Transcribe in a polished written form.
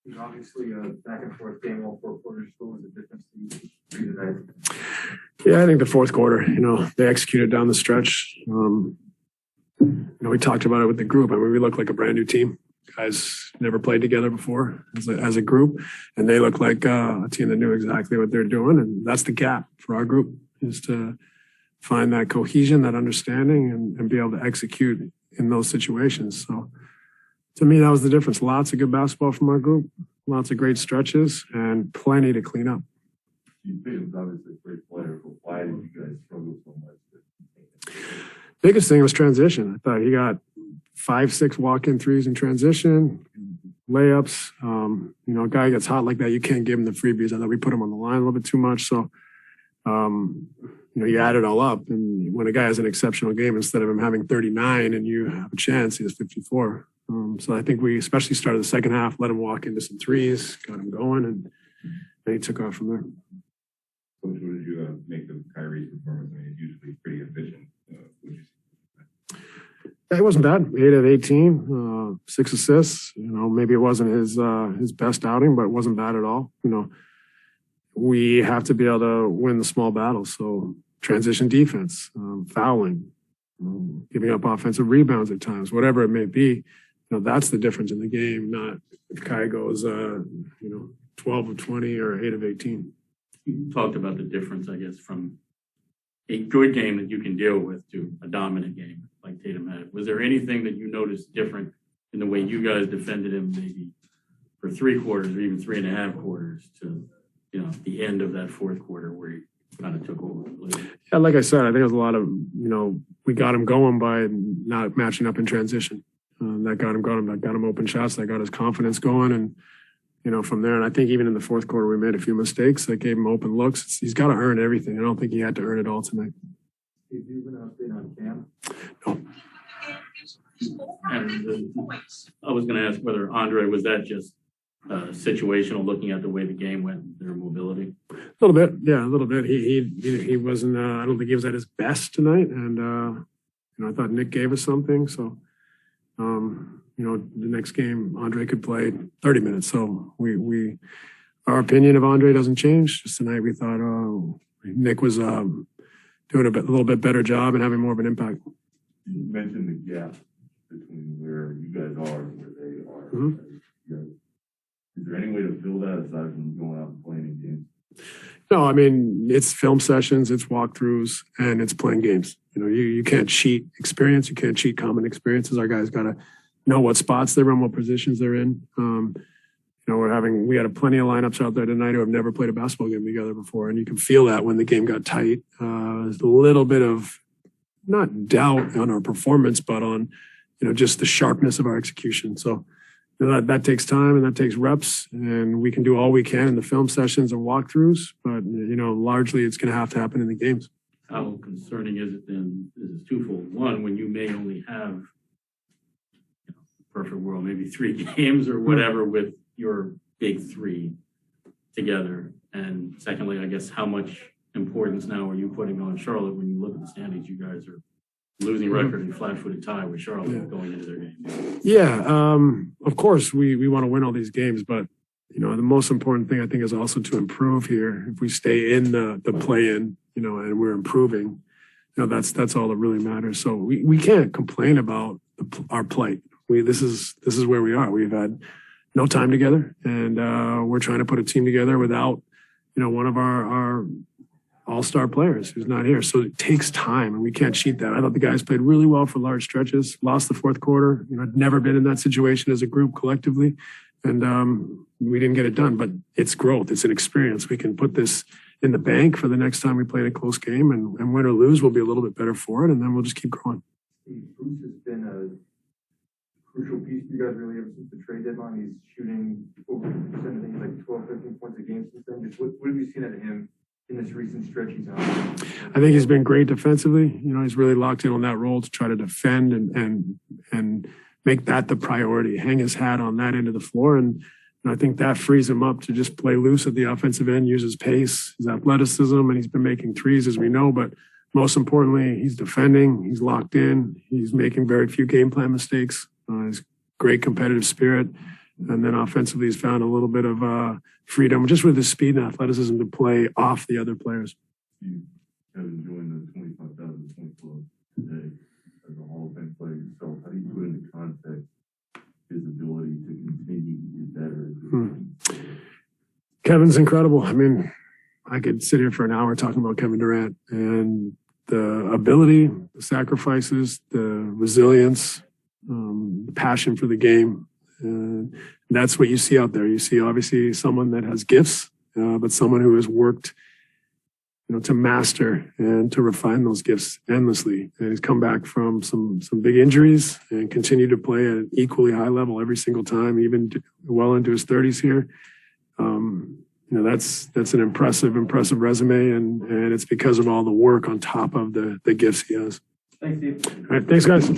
There's obviously a back and forth game, all 4 quarters. What was the difference for you tonight? Yeah, I think the fourth quarter, they executed down the stretch. We talked about it with the group. I mean, we look like a brand new team. Guys never played together before as a group, and they look like a team that knew exactly what they're doing. And that's the gap for our group, is to find that cohesion, that understanding, and be able to execute in those situations. So to me, that was the difference. Lots of good basketball from our group, lots of great stretches, and plenty to clean up. You think obviously a great player, but why did you guys struggle so much? Biggest thing was transition. I thought he got 5-6 walk-in threes in transition, layups. A guy gets hot like that, you can't give him the freebies. I thought we put him on the line a little bit too much. So, you add it all up. And when a guy has an exceptional game, instead of him having 39 and you have a chance, he has 54. So I think we especially started the second half, let him walk into some threes, got him going, and then he took off from there. Coach, what did you make of Kyrie's performance? I mean, he's usually pretty efficient. It wasn't bad. 8 of 18, 6 assists. Maybe it wasn't his best outing, but it wasn't bad at all. We have to be able to win the small battles. So transition defense, fouling, giving up offensive rebounds at times, whatever it may be. That's the difference in the game. Not if Kai goes, 12 of 20 or 8 of 18. You talked about the difference, I guess, from a good game that you can deal with to a dominant game like Tatum had. Was there anything that you noticed different in the way you guys defended him, maybe for 3 quarters or even 3.5 quarters to, the end of that fourth quarter where he kind of took over? Yeah, like I said, I think it was a lot of, we got him going by not matching up in transition. That got him going. That got him open shots. That got his confidence going. And, from there, and I think even in the fourth quarter, we made a few mistakes that gave him open looks. He's got to earn everything. I don't think he had to earn it all tonight. Did you have an update on Cam? No. And I was going to ask whether Andre, was that just situational, looking at the way the game went, their mobility? A little bit, yeah, a little bit. He wasn't. I don't think he was at his best tonight, and I thought Nick gave us something. So, the next game Andre could play 30 minutes. So our opinion of Andre doesn't change. Just tonight we thought Nick was doing a little bit better job and having more of an impact. You mentioned the gap between where you guys are and where they are. Mm-hmm. Is there any way to fill that aside from going out and playing in games? No, I mean, it's film sessions, it's walkthroughs, and it's playing games. You can't cheat experience. You can't cheat common experiences. Our guys got to know what spots they're in, what positions they're in. We had plenty of lineups out there tonight who have never played a basketball game together before, and you can feel that when the game got tight. There's a little bit of not doubt on our performance, but on just the sharpness of our execution. So that takes time and that takes reps, and we can do all we can in the film sessions and walkthroughs, but largely it's going to have to happen in the games. How concerning is it then? This is twofold. One, when you may only have perfect world, maybe 3 games or whatever with your big 3 together. And secondly, I guess, how much importance now are you putting on Charlotte when you look at the standings? You guys are losing record and flat-footed tie with Charlotte going into their game. Yeah, of course we want to win all these games, but the most important thing I think is also to improve here. If we stay in the play-in, and we're improving, that's all that really matters. So we can't complain about our play. This is where we are. We've had no time together, and we're trying to put a team together without one of our all-star players who's not here. So it takes time, and we can't cheat that. I thought the guys played really well for large stretches, lost the fourth quarter. I'd never been in that situation as a group collectively, and we didn't get it done. But it's growth. It's an experience. We can put this in the bank for the next time we play a close game, and win or lose, we'll be a little bit better for it, and then we'll just keep growing. Bruce has been a crucial piece for you guys really ever since the trade deadline. He's shooting over 50%, I think like 12, 13 points a game since then. Just what have you seen out of him in this recent stretch he's on? I think he's been great defensively. He's really locked in on that role to try to defend and make that the priority, hang his hat on that end of the floor. And I think that frees him up to just play loose at the offensive end, use his pace, his athleticism, and he's been making threes, as we know. But most importantly, he's defending, he's locked in, he's making very few game plan mistakes. He's great competitive spirit. And then offensively, he's found a little bit of freedom just with his speed and athleticism to play off the other players. You have enjoyed the 25,000 point club today as a Hall of Fame player yourself. How do you put into context his ability to continue to get better? Kevin's incredible. I mean, I could sit here for an hour talking about Kevin Durant and the ability, the sacrifices, the resilience, the passion for the game. That's what you see out there. You see, obviously, someone that has gifts, but someone who has worked, to master and to refine those gifts endlessly. And he's come back from some big injuries and continued to play at an equally high level every single time, even well into his 30s here. That's an impressive resume, and it's because of all the work on top of the gifts he has. Thanks, Steve. All right, thanks, guys.